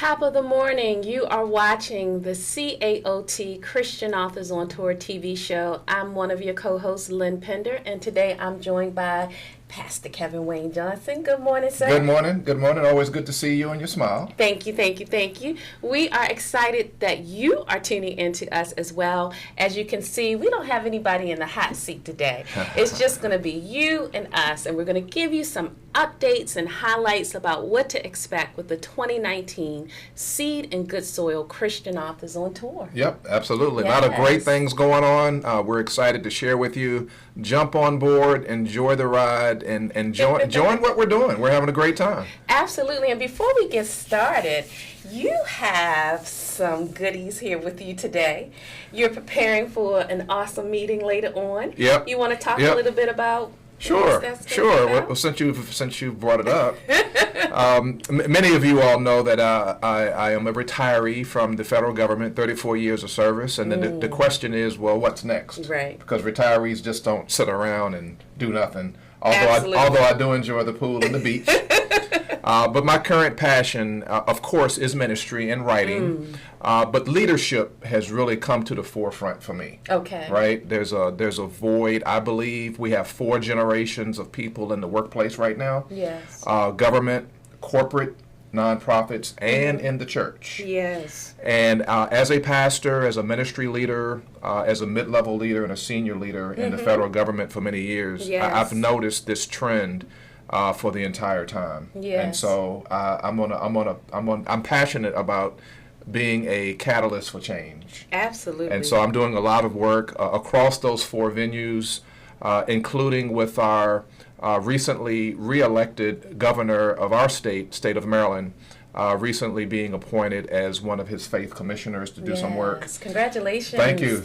Top of the morning. You are watching the CAOT Christian Authors on Tour TV show. I'm one of your co-hosts, Lynn Pender, and today I'm joined by Pastor Kevin Wayne Johnson. Good morning, sir. Good morning. Good morning. Always good to see you and your smile. Thank you, thank you, thank you. We are excited that you are tuning into us as well. As you can see, we don't have anybody in the hot seat today. It's just going to be you and us, and we're going to give you some updates and highlights about what to expect with the 2019 Seed and Good Soil Christian Authors on Tour. Yep, absolutely. Yes. A lot of great things going on. We're excited to share with you. Jump on board, enjoy the ride, and join what we're doing. We're having a great time. Absolutely. And before we get started, you have some goodies here with you today. You're preparing for an awesome meeting later on. Yep. You want to talk a little bit about Sure. Well, since you've brought it up, many of you all know that I am a retiree from the federal government, 34 years of service, and then the question is, well, what's next? Right. Because retirees just don't sit around and do nothing. Although I do enjoy the pool and the beach. But my current passion, of course, is ministry and writing. But leadership has really come to the forefront for me. Okay. Right? There's a void. I believe we have 4 generations of people in the workplace right now. Yes. Government, corporate, nonprofits, and in the church. Yes. And as a pastor, as a ministry leader, as a mid-level leader and a senior leader in the federal government for many years, Yes. I've noticed this trend for the entire time. Yes. And so I'm passionate about being a catalyst for change. Absolutely. And so I'm doing a lot of work across those 4 venues, including with our recently re-elected governor of our state of Maryland, recently being appointed as one of his faith commissioners to do some work. Congratulations. Thank you.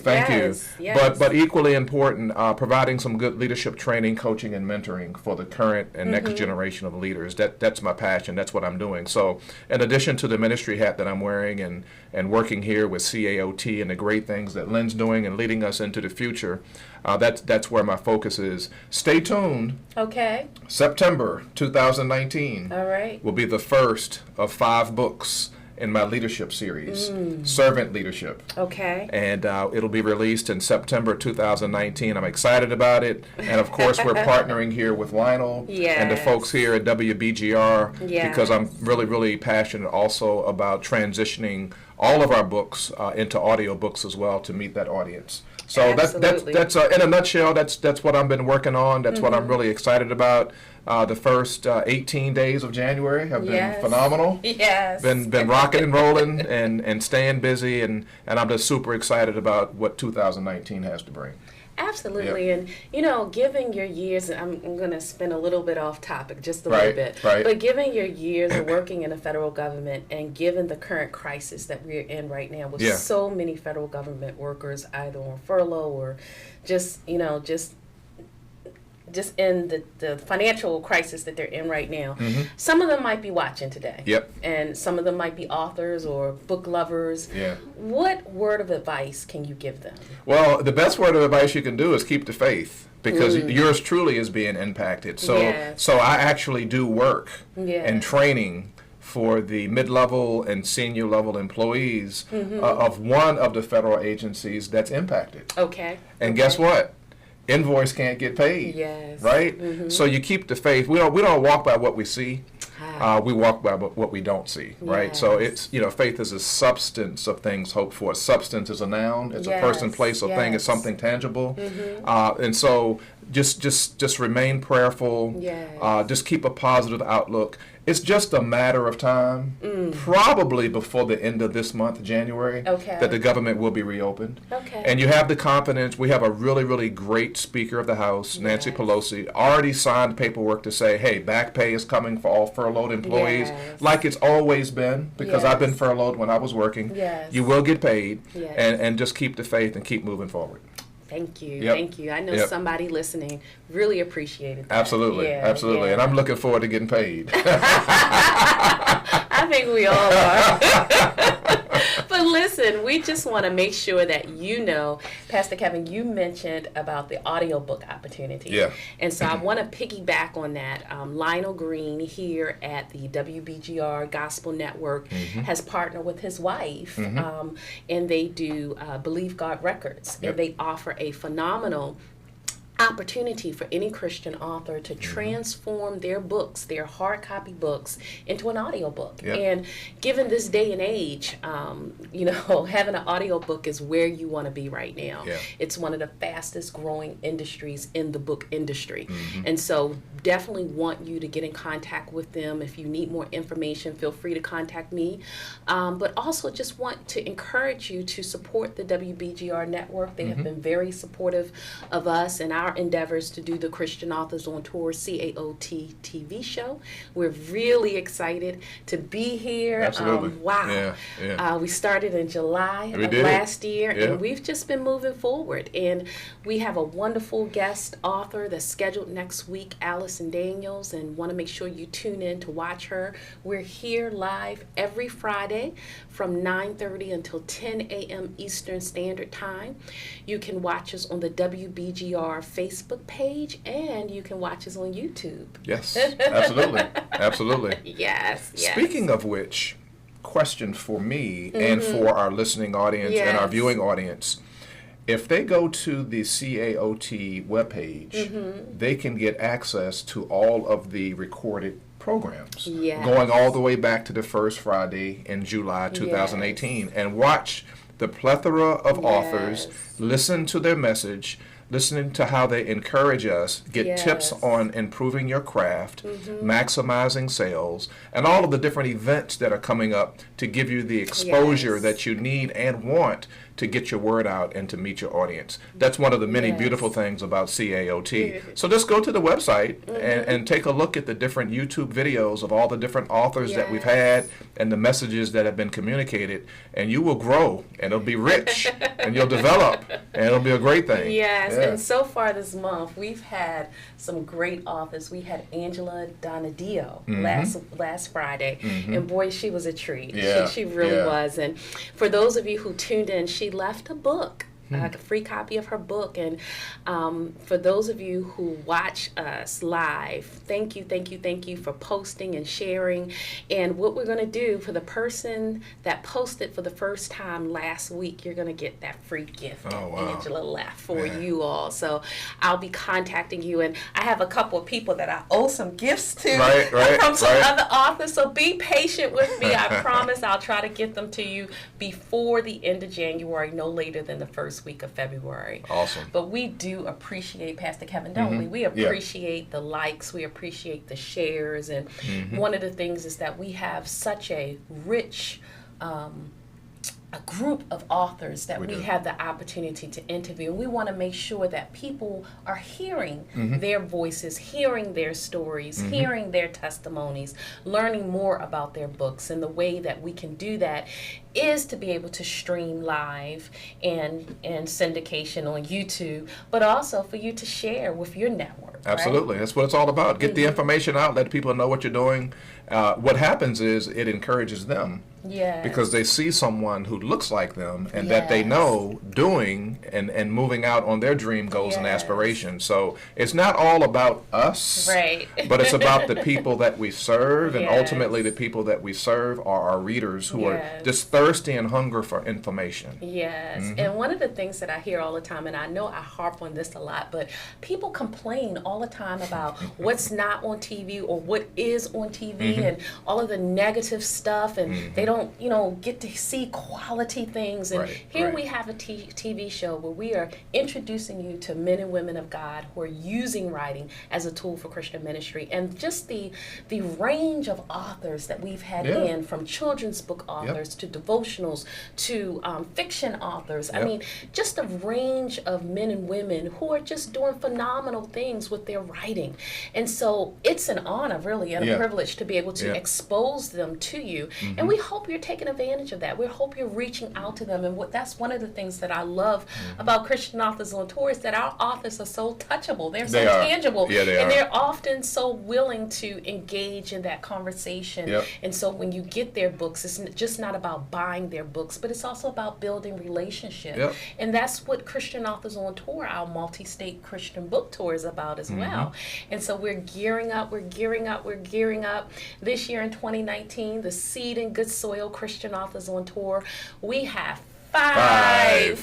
Yes. But equally important, providing some good leadership training, coaching, and mentoring for the current and next generation of leaders. That's my passion. That's what I'm doing. So in addition to the ministry hat that I'm wearing and working here with CAOT and the great things that Lynn's doing and leading us into the future, that's where my focus is. Stay tuned. Okay. September 2019 All right. will be the first of 5 books in my leadership series, Servant Leadership. Okay. And it'll be released in September 2019. I'm excited about it. And of course, we're partnering here with Lionel and the folks here at WBGR because I'm really, really passionate also about transitioning all of our books into audio books as well to meet that audience. So that's in a nutshell, that's what I've been working on. That's what I'm really excited about. The first 18 days of January have been phenomenal. Yes. Been rocking and rolling and staying busy, and I'm just super excited about what 2019 has to bring. Absolutely. Yep. And, given your years, and I'm going to spin a little bit off topic, just a little bit. Right. But given your years of working in the federal government and given the current crisis that we're in right now with so many federal government workers either on furlough or just in the financial crisis that they're in right now, some of them might be watching today. Yep. And some of them might be authors or book lovers. Yeah. What word of advice can you give them? Well, the best word of advice you can do is keep the faith, because yours truly is being impacted. So I actually do work and training for the mid-level and senior level employees of one of the federal agencies that's impacted. Okay. And guess what? Invoice can't get paid. Yes. Right? So you keep the faith. We don't walk by what we see. We walk by what we don't see, right? Yes. So it's, faith is a substance of things hoped for. Substance is a noun. It's a person, place, or thing. It's something tangible. And so just remain prayerful. Yes. Just keep a positive outlook. It's just a matter of time, probably before the end of this month, January, that the government will be reopened. Okay. And you have the confidence. We have a really, really great Speaker of the House, Nancy Pelosi, already signed paperwork to say, hey, back pay is coming for all furloughed employees, like it's always been, because I've been furloughed when I was working. Yes. You will get paid, and just keep the faith and keep moving forward. Thank you. Yep. Thank you. I know somebody listening really appreciated that. Absolutely. Absolutely. And I'm looking forward to getting paid. I think we all are. But listen, we just want to make sure that you know, Pastor Kevin, you mentioned about the audiobook opportunity. Yeah. And so I want to piggyback on that. Lionel Green here at the WBGR Gospel Network has partnered with his wife, and they do Believe God Records, and they offer a phenomenal opportunity for any Christian author to transform their books, their hard copy books, into an audiobook. And given this day and age, having an audiobook is where you want to be right now. It's one of the fastest growing industries in the book industry. And so definitely want you to get in contact with them. If you need more information, feel free to contact me. But also just want to encourage you to support the WBGR network. They have been very supportive of us and our endeavors to do the Christian Authors on Tour CAOT TV show. We're really excited to be here. Absolutely. We started in July of last year, and we've just been moving forward. And we have a wonderful guest author that's scheduled next week, Allison Daniels, and want to make sure you tune in to watch her. We're here live every Friday from 9:30 until 10 a.m. Eastern Standard Time. You can watch us on the WBGR Facebook page, and you can watch us on YouTube. Yes, absolutely. Absolutely. Yes. Speaking of which, question for me and for our listening audience and our viewing audience. If they go to the CAOT webpage, they can get access to all of the recorded programs, going all the way back to the first Friday in July 2018, and watch the plethora of authors, listen to their message, listening to how they encourage us, get tips on improving your craft, maximizing sales, and all of the different events that are coming up to give you the exposure that you need and want to get your word out and to meet your audience. That's one of the many beautiful things about CAOT. So just go to the website and take a look at the different YouTube videos of all the different authors that we've had and the messages that have been communicated, and you will grow, and it'll be rich, and you'll develop, and it'll be a great thing. And so far this month, we've had some great authors. We had Angela Donadio last Friday, and boy, she was a treat. She really was. And for those of you who tuned in, she left a book, a free copy of her book. And for those of you who watch us live, thank you for posting and sharing. And what we're going to do, for the person that posted for the first time last week, you're going to get that free gift that Angela left for you all. So I'll be contacting you, and I have a couple of people that I owe some gifts to from some other authors. So be patient with me. I promise I'll try to get them to you before the end of January, no later than the first week of February. Awesome. But we do appreciate, Pastor Kevin, don't we? We appreciate the likes, we appreciate the shares, and one of the things is that we have such a rich a group of authors that we have the opportunity to interview. And we want to make sure that people are hearing their voices, hearing their stories, hearing their testimonies, learning more about their books. And the way that we can do that is to be able to stream live and syndication on YouTube, but also for you to share with your network. Absolutely. Right? That's what it's all about. Get the information out, let people know what you're doing. What happens is it encourages them. Because they see someone who looks like them and that they know doing and moving out on their dream goals and aspirations. So it's not all about us, but it's about the people that we serve, and ultimately the people that we serve are our readers who are just thirsty and hungry for information. And one of the things that I hear all the time, and I know I harp on this a lot, but people complain all the time about what's not on TV or what is on TV and all of the negative stuff, and they don't, get to see quality things. And here we have a TV show where we are introducing you to men and women of God who are using writing as a tool for Christian ministry. And just the range of authors that we've had in, from children's book authors to devotionals to fiction authors. I mean, just a range of men and women who are just doing phenomenal things with their writing. And so it's an honor, really, and a privilege to be able to expose them to you. And we hope hope you're taking advantage of that. We hope you're reaching out to them. And that's one of the things that I love about Christian Authors on Tour is that our authors are so touchable. They're so tangible. Yeah, they are. And they're often so willing to engage in that conversation. Yep. And so when you get their books, it's just not about buying their books, but it's also about building relationships. Yep. And that's what Christian Authors on Tour, our multi-state Christian book tour, is about as well. And so we're gearing up. This year in 2019, the Seed and Good Soil Christian Authors on Tour, we have five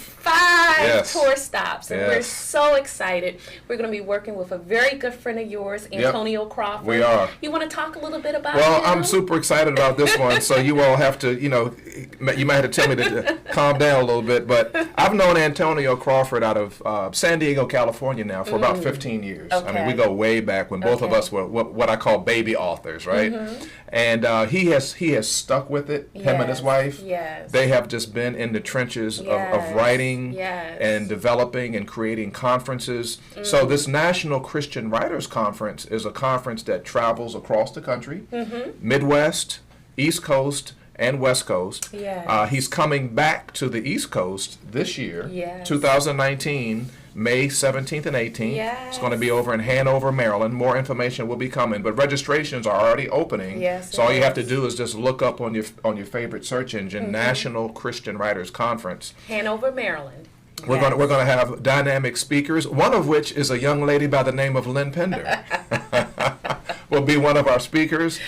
tour stops, and we're so excited. We're going to be working with a very good friend of yours, Antonio Crawford. We are. You want to talk a little bit about Well, him? I'm super excited about this one, so you all have to, you might have to tell me to calm down a little bit, but I've known Antonio Crawford out of San Diego, California now for about 15 years. Okay. I mean, we go way back when both of us were what I call baby authors, right? And he has stuck with it, him and his wife. Yes. They have just been in the trenches of writing and developing and creating conferences. So this National Christian Writers Conference is a conference that travels across the country, Midwest, East Coast, and West Coast. He's coming back to the East Coast this year, 2019, May 17th and 18th. It's going to be over in Hanover, Maryland. More information will be coming, but registrations are already opening. So all you have to do is just look up on your favorite search engine, National Christian Writers Conference. Hanover, Maryland. We're going to have dynamic speakers, one of which is a young lady by the name of Lynn Pender. Will be one of our speakers.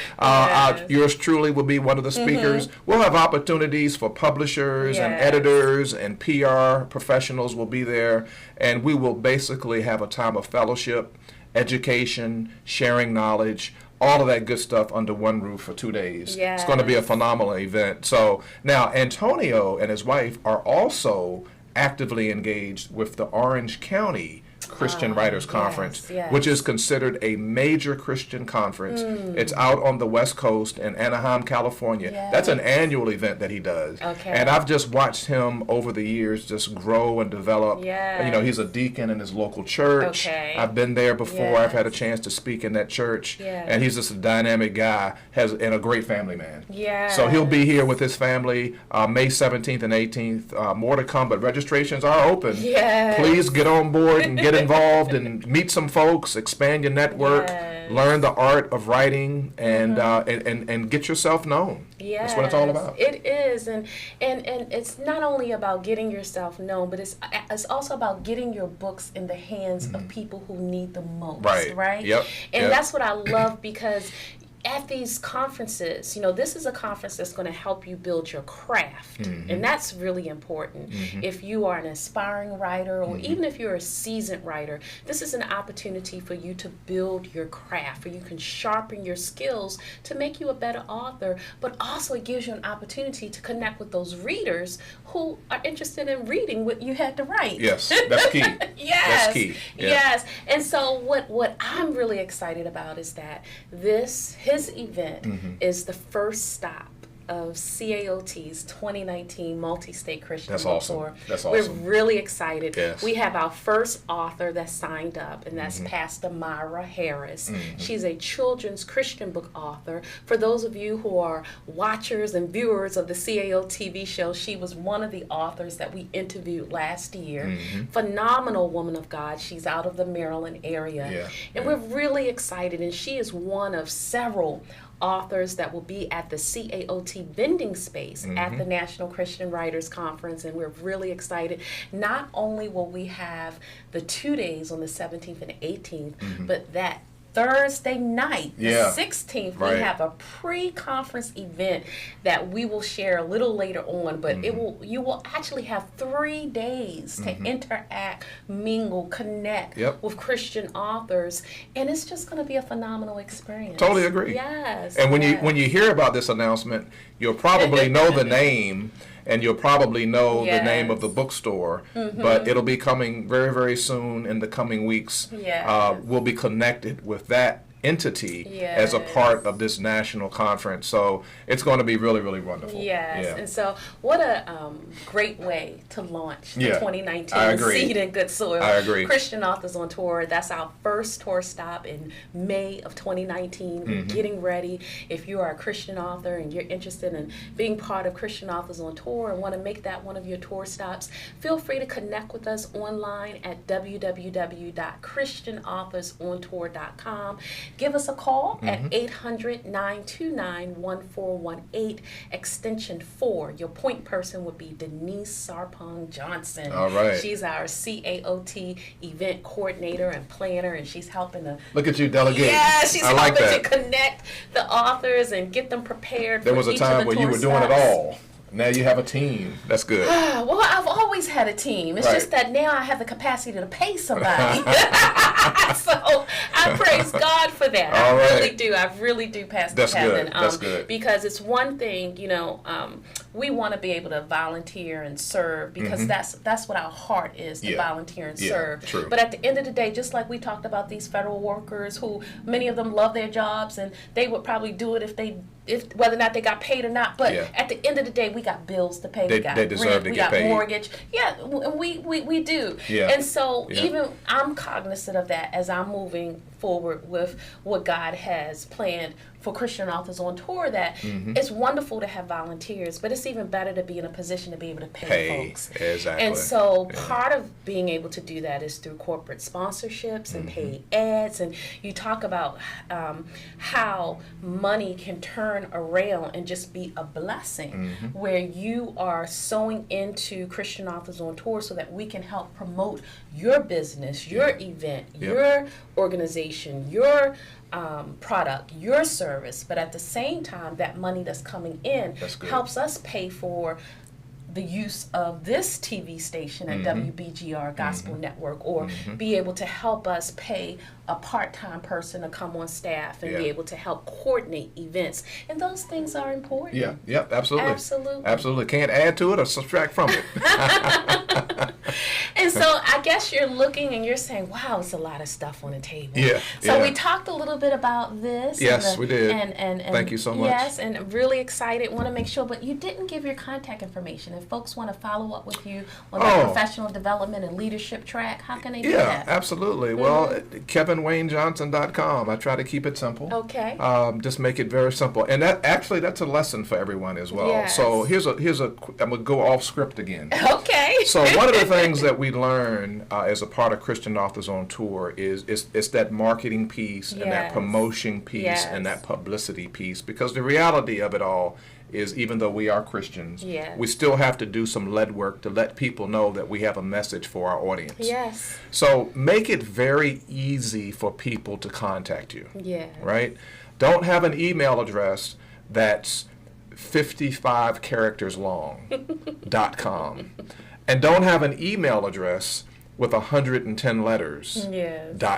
Yours truly will be one of the speakers. We'll have opportunities for publishers and editors and PR professionals will be there, and we will basically have a time of fellowship, education, sharing knowledge, all of that good stuff under one roof for 2 days. It's going to be a phenomenal event. So now Antonio and his wife are also actively engaged with the Orange County Christian Writers Conference, which is considered a major Christian conference. It's out on the West Coast in Anaheim, California. That's an annual event that he does. And I've just watched him over the years just grow and develop. He's a deacon in his local church. I've been there before. I've had a chance to speak in that church. And he's just a dynamic guy and a great family man. So he'll be here with his family May 17th and 18th. More to come, but registrations are open. Please get on board and get involved and meet some folks, expand your network, learn the art of writing, and get yourself known. That's what it's all about. It is, and it's not only about getting yourself known, but it's also about getting your books in the hands of people who need them most. Right. And that's what I love, because at these conferences, this is a conference that's going to help you build your craft. And that's really important. If you are an aspiring writer, or even if you're a seasoned writer, this is an opportunity for you to build your craft, where you can sharpen your skills to make you a better author, but also it gives you an opportunity to connect with those readers who are interested in reading what you had to write. Yes, that's key. That's key. Yes. And so what I'm really excited about is that his event is the first stop of CAOT's 2019 Multi-State Christian Book Tour. That's awesome. We're really excited. Yes. We have our first author that signed up, and that's Pastor Myra Harris. She's a children's Christian book author. For those of you who are watchers and viewers of the CAO TV show, she was one of the authors that we interviewed last year. Phenomenal woman of God. She's out of the Maryland area. And we're really excited, and she is one of several authors that will be at the CAOT vending space at the National Christian Writers Conference, and we're really excited. Not only will we have the 2 days on the 17th and 18th, but that Thursday night, the 16th, we have a pre-conference event that we will share a little later on, but you will actually have 3 days to interact, mingle, connect with Christian authors, and it's just going to be a phenomenal experience. Totally agree. Yes. And when you hear about this announcement, you'll probably know the name, and you'll probably know the name of the bookstore, but it'll be coming very, very soon in the coming weeks. We'll be connected with that entity as a part of this national conference. So it's going to be really, really wonderful. Yes, and so what a great way to launch the 2019 Seed in Good Soil. I agree. Christian Authors on Tour. That's our first tour stop in May of 2019. We're getting ready. If you are a Christian author and you're interested in being part of Christian Authors on Tour and want to make that one of your tour stops, feel free to connect with us online at www.christianauthorsontour.com. Give us a call at 800-929-1418, extension 4. Your point person would be Denise Sarpong Johnson. All right. She's our CAOT event coordinator and planner, and she's helping to... Look at you, delegate. Yeah, she's helping to connect the authors and get them prepared for each of the tour stops. There was a time where you were doing it all. Now you have a team. That's good. Well, I've always had a team. It's just that now I have the capacity to pay somebody. So I praise God for that. Really do. I really do, Pastor Kevin. That's good. Because it's one thing, we want to be able to volunteer and serve because that's what our heart is, to volunteer and serve. True. But at the end of the day, just like we talked about these federal workers who many of them love their jobs and they would probably do it if whether or not they got paid or not, but at the end of the day, we got bills to pay. We got they deserve rent, to we get got paid. Mortgage. Yeah, we do. Yeah. And so even I'm cognizant of that as I'm moving forward with what God has planned for Christian Authors on Tour, that it's wonderful to have volunteers, but it's even better to be in a position to be able to pay folks. Exactly. And so part of being able to do that is through corporate sponsorships and paid ads. And you talk about how money can turn around and just be a blessing where you are sowing into Christian Authors on Tour so that we can help promote your business, your event, your organization, your product, your service, but at the same time, that money that's coming in helps us pay for the use of this TV station at WBGR Gospel Network, or be able to help us pay a part-time person to come on staff and be able to help coordinate events. And those things are important. Absolutely. Can't add to it or subtract from it. And so I guess you're looking and you're saying, wow, it's a lot of stuff on the table. So we talked a little bit about this. Yes, we did. And thank you so much. Yes, and really excited. Want to make sure, but you didn't give your contact information. If folks want to follow up with you on that professional development and leadership track, how can they do that? Yeah, absolutely. Well, KevinWayneJohnson.com. I try to keep it simple. Okay. Just make it very simple. And that's a lesson for everyone as well. Yes. So here's I'm going to go off script again. Okay. So one of the things that we learn as a part of Christian Authors on Tour is that marketing piece and that promotion piece and that publicity piece, because the reality of it all is, even though we are Christians, we still have to do some lead work to let people know that we have a message for our audience. Yes. So make it very easy for people to contact you. Yeah. Right? Don't have an email address that's 55 characters long .com. And don't have an email address with 110 letters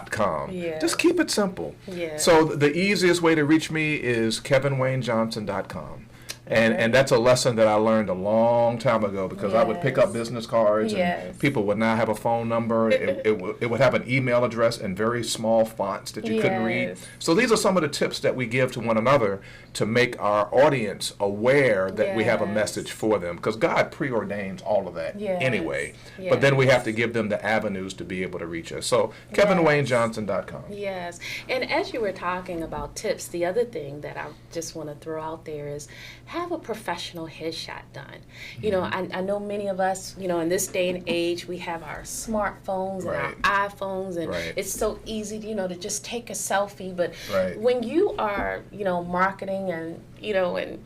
.com. Just keep it simple. So the easiest way to reach me is KevinWayneJohnson.com. And that's a lesson that I learned a long time ago, because I would pick up business cards and people would not have a phone number. It would have an email address in very small fonts that you couldn't read. So these are some of the tips that we give to one another to make our audience aware that we have a message for them, because God preordains all of that anyway. But then we have to give them the avenues to be able to reach us. So KevinWayneJohnson.com. Yes. And as you were talking about tips, the other thing that I just want to throw out there is have a professional headshot done. You know, I know many of us, in this day and age, we have our smartphones and our iPhones, and it's so easy, to just take a selfie. But when you are, marketing and, and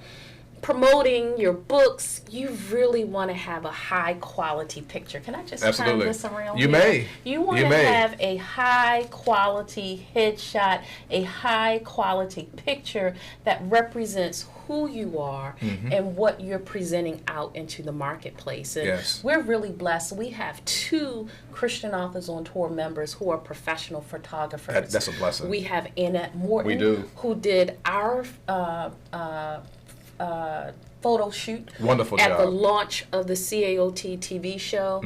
promoting your books, you really want to have a high quality picture. Can I just turn this around? You may. You want to have a high quality headshot, a high quality picture that represents who you are and what you're presenting out into the marketplace. And we're really blessed. We have 2 Christian Authors on Tour members who are professional photographers. That's a blessing. We have Annette Morton, who did our photo shoot. Wonderful at job. the launch of the CAOT TV show.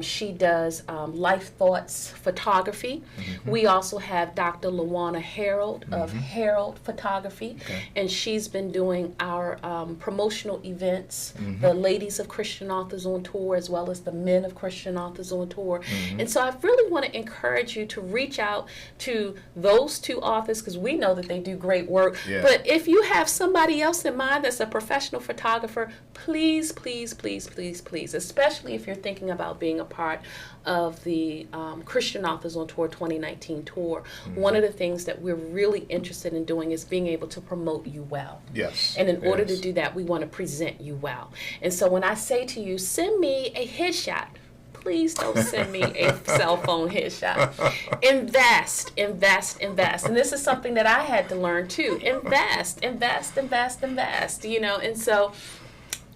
She does Life Thoughts photography. We also have Dr. Lawana Harold of Harold Photography, and she's been doing our promotional events, the Ladies of Christian Authors on Tour, as well as the Men of Christian Authors on Tour. And so I really want to encourage you to reach out to those two authors, because we know that they do great work. But if you have somebody else in mind that's a professional photographer, please, please, please, please, please, especially if you're thinking about being a part of the Christian Authors on Tour 2019 tour, one of the things that we're really interested in doing is being able to promote you well. Yes. And in order to do that, we want to present you well. And so when I say to you, send me a headshot, please don't send me a cell phone headshot. Invest, invest, invest. And this is something that I had to learn too. Invest, invest, invest, invest. You know, and so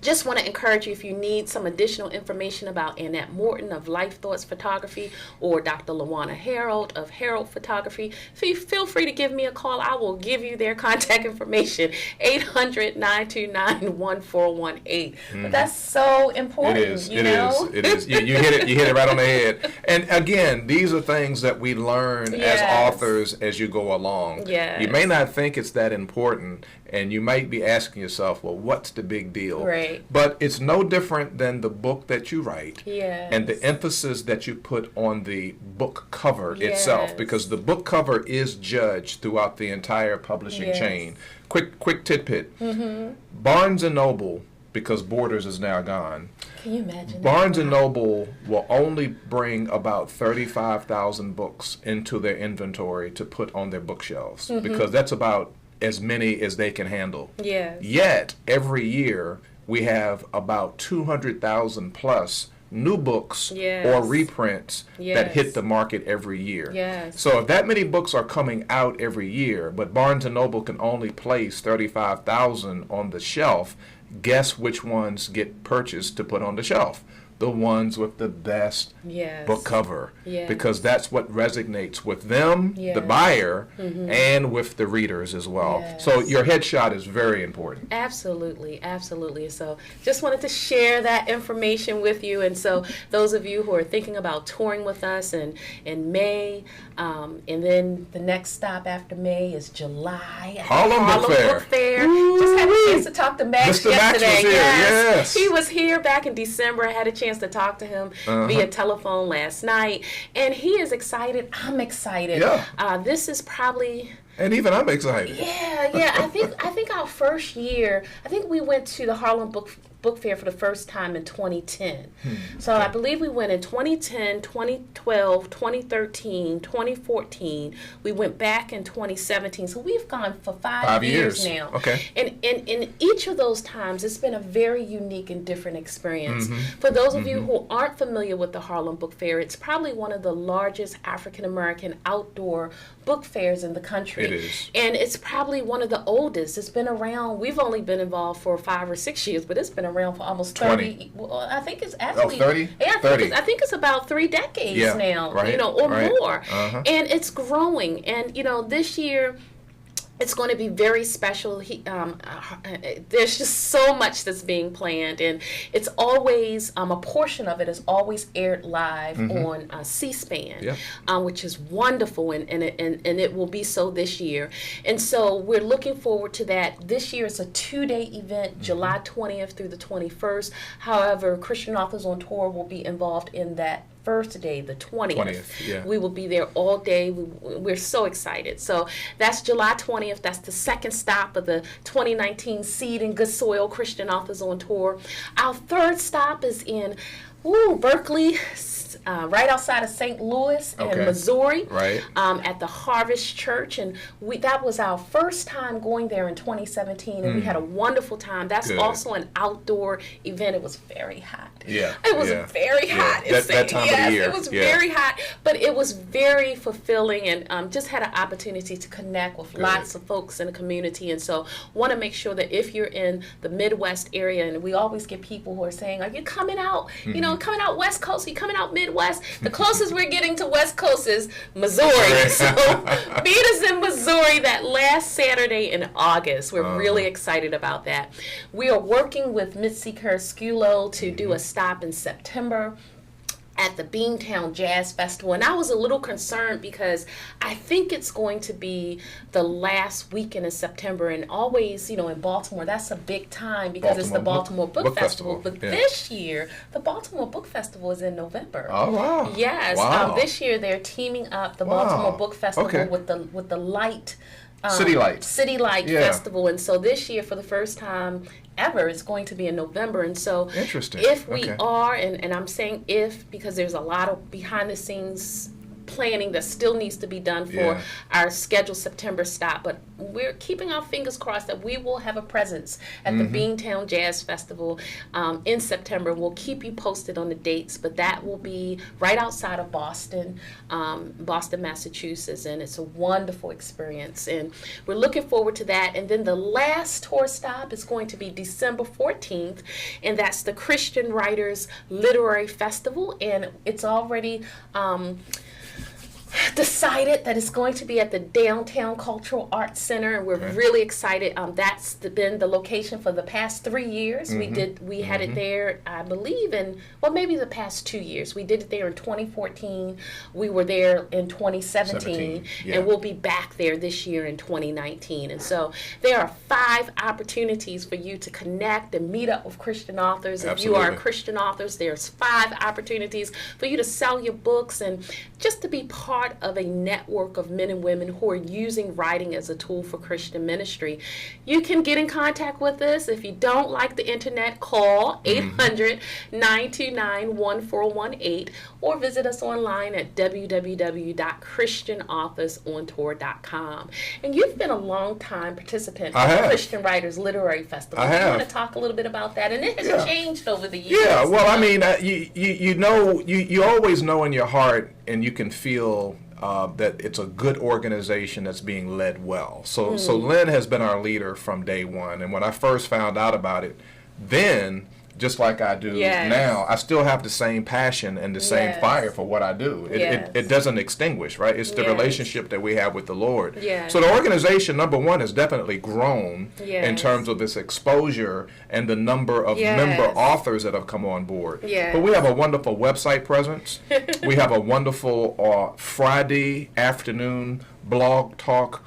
just want to encourage you, if you need some additional information about Annette Morton of Life Thoughts Photography or Dr. Lawana Harold of Harold Photography, feel free to give me a call. I will give you their contact information, 800-929-1418. But that's so important. It is. It is. You hit it right on the head. And again, these are things that we learn as authors as you go along. Yes. You may not think it's that important, and you might be asking yourself, well, what's the big deal? Right. But it's no different than the book that you write and the emphasis that you put on the book cover itself, because the book cover is judged throughout the entire publishing chain. Quick tidbit. Barnes & Noble, because Borders is now gone, can you imagine Barnes & Noble will only bring about 35,000 books into their inventory to put on their bookshelves, because that's about as many as they can handle. Yet, every year, we have about 200,000 plus new books or reprints that hit the market every year. So if that many books are coming out every year, but Barnes & Noble can only place 35,000 on the shelf, guess which ones get purchased to put on the shelf? The ones with the best book cover, because that's what resonates with them, the buyer, and with the readers as well. So your headshot is very important. Absolutely, absolutely. So just wanted to share that information with you. And so those of you who are thinking about touring with us in May, and then the next stop after May is July at Harlem Book Fair. Just had a chance to talk to Max Mr. yesterday. Max was here. He was here back in December. I had a chance to talk to him via telephone last night, and he is excited. I'm excited. This is probably, and even I'm excited. I think our first year, I think we went to the Harlem Book Fair for the first time in 2010. So I believe we went in 2010, 2012, 2013, 2014. We went back in 2017. So we've gone for 5 years now. And in each of those times, it's been a very unique and different experience. For those of you who aren't familiar with the Harlem Book Fair, it's probably one of the largest African-American outdoor book fairs in the country. It is. And it's probably one of the oldest. It's been around, we've only been involved for 5 or 6 years, but it's been around for almost 30. Well, I think it's actually 30? Yeah, 30. I think it's about 3 decades now, or more. And it's growing. And this year it's going to be very special. There's just so much that's being planned, and it's always a portion of it is always aired live on C-SPAN, which is wonderful, and it will be so this year. And so we're looking forward to that. This year it's a 2-day event, July 20th through the 21st. However, Christian Authors on Tour will be involved in that first day, the 20th. We will be there all day. We're so excited. So that's July 20th. That's the second stop of the 2019 Seed and Good Soil Christian Authors on Tour. Our third stop is in Berkeley, right outside of St. Louis in Missouri, at the Harvest Church. And that was our first time going there in 2017, and we had a wonderful time. That's also an outdoor event. It was very hot. It was very hot. That time of the year. It was very hot, but it was very fulfilling, and just had an opportunity to connect with lots of folks in the community. And so want to make sure that if you're in the Midwest area, and we always get people who are saying, are you coming out, know, coming out West Coast, you coming out Midwest. The closest we're getting to West Coast is Missouri. So meet us in Missouri that last Saturday in August. We're really excited about that. We are working with Mitzi Carasculo to do a stop in September at the Beantown Jazz Festival, and I was a little concerned because I think it's going to be the last weekend in September, and always, you know, in Baltimore, that's a big time because it's the Baltimore Book Festival. But this year, the Baltimore Book Festival is in November. Oh, wow. Yes. Wow. This year, they're teaming up the Baltimore Book Festival with the Light City Light Festival, and so this year, for the first time ever, it's going to be in November. And so interesting. If we are, and I'm saying if because there's a lot of behind the scenes planning that still needs to be done for our scheduled September stop, but we're keeping our fingers crossed that we will have a presence at the Beantown Jazz Festival in September. We'll keep you posted on the dates, but that will be right outside of Boston, Massachusetts, and it's a wonderful experience, and we're looking forward to that. And then the last tour stop is going to be December 14th, and that's the Christian Writers Literary Festival, and it's already decided that it's going to be at the Downtown Cultural Arts Center, and we're really excited. That's been the location for the past 3 years. We had it there, I believe, maybe the past 2 years. We did it there in 2014. We were there in 2017, and we'll be back there this year in 2019. And so there are 5 opportunities for you to connect and meet up with Christian authors. If you are Christian authors, there's 5 opportunities for you to sell your books and just to be part of a network of men and women who are using writing as a tool for Christian ministry. You can get in contact with us. If you don't like the internet, call 800-929-1418 or visit us online at www.christianauthorsoontour.com. And you've been a long time participant of the Christian Writers Literary Festival. Do you want to talk a little bit about that? And it has changed over the years. Yeah, well, I mean, you always know in your heart, and you can feel that it's a good organization that's being led well. So Lynn has been our leader from day one. And when I first found out about it, then, just like I do now, I still have the same passion and the same fire for what I do. It doesn't extinguish, right? It's the relationship that we have with the Lord. So the organization, number one, has definitely grown in terms of its exposure and the number of member authors that have come on board. But we have a wonderful website presence. We have a wonderful Friday afternoon blog talk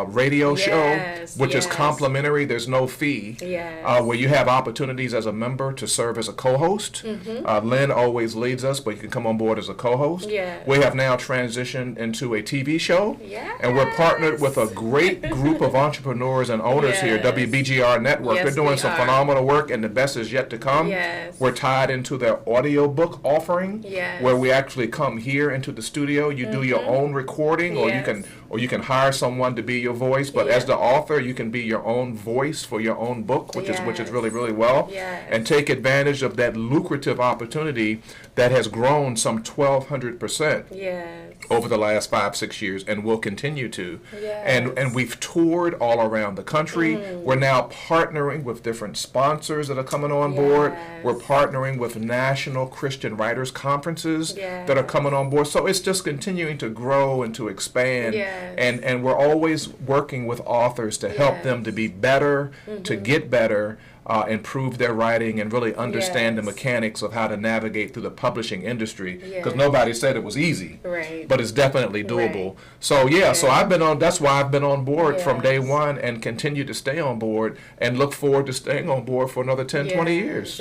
radio show, which is complimentary. There's no fee, where you have opportunities as a member to serve as a co-host. Lynn always leads us, but you can come on board as a co-host. We have now transitioned into a TV show, and we're partnered with a great group of entrepreneurs and owners here, WBGR Network. They're doing some phenomenal work, and the best is yet to come. We're tied into their audiobook offering, where we actually come here into the studio. You do your own recording, or you can hire someone to be your voice, but as the author, you can be your own voice for your own book, which is really, really well, and take advantage of that lucrative opportunity that has grown some 1,200% over the last 5-6 years, and will continue to. And we've toured all around the country. We're now partnering with different sponsors that are coming on board. We're partnering with national Christian writers conferences that are coming on board. So it's just continuing to grow and to expand. And we're always working with authors to help them to be better, to get better, improve their writing, and really understand the mechanics of how to navigate through the publishing industry. Because nobody said it was easy, but it's definitely doable. So so I've been on. That's why I've been on board from day one, and continue to stay on board, and look forward to staying on board for another 10, 20 years.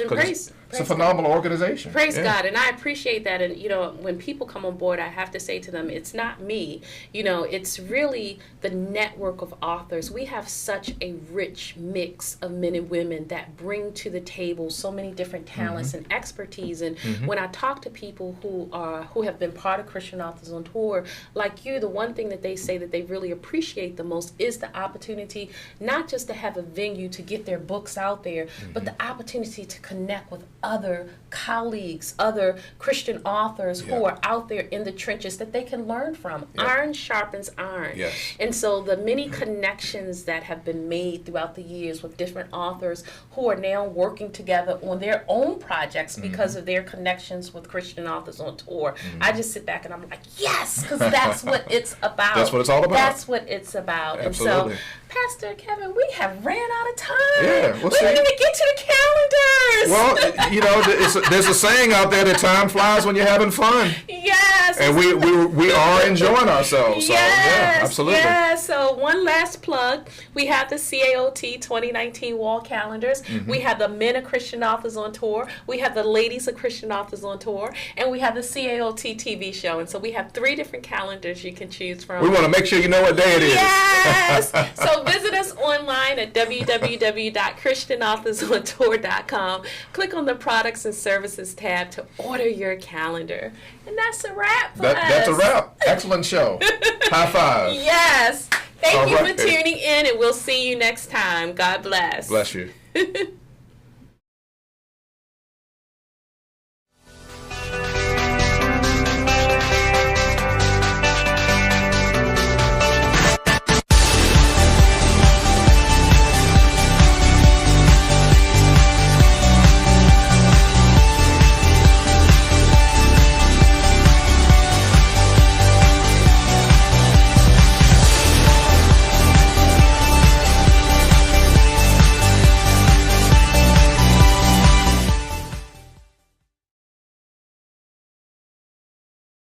It's a phenomenal organization. Praise God, and I appreciate that. And when people come on board, I have to say to them, it's not me. It's really the network of authors. We have such a rich mix of men and women that bring to the table so many different talents and expertise. And when I talk to people who have been part of Christian Authors on Tour, like you, the one thing that they say that they really appreciate the most is the opportunity not just to have a venue to get their books out there, but the opportunity to connect with other colleagues, other Christian authors who are out there in the trenches that they can learn from. Iron sharpens iron. Yes. And so the many connections that have been made throughout the years with different authors who are now working together on their own projects because of their connections with Christian authors on tour. I just sit back and I'm like, yes, because that's what it's about. That's what it's all about. That's what it's about. Absolutely. And so, Pastor Kevin, we have ran out of time. Yeah, we didn't even get to the calendars. Well, you know, there's a saying out there that time flies when you're having fun. Yes. And we are enjoying ourselves. So, yeah, absolutely. Yeah, so one last plug. We have the CAOT 2019 wall calendars. We have the Men of Christian Authors on tour. We have the Ladies of Christian Authors on tour. And we have the CAOT TV show. And so we have 3 different calendars you can choose from. We want to make sure you know what day it is. Yes. So visit us online at www.christianauthorsontour.com. Click on the products and services tab to order your calendar. And that's a wrap for us. That's a wrap. Excellent show. High five. Yes. Thank you for tuning in, and we'll see you next time. God bless. Bless you.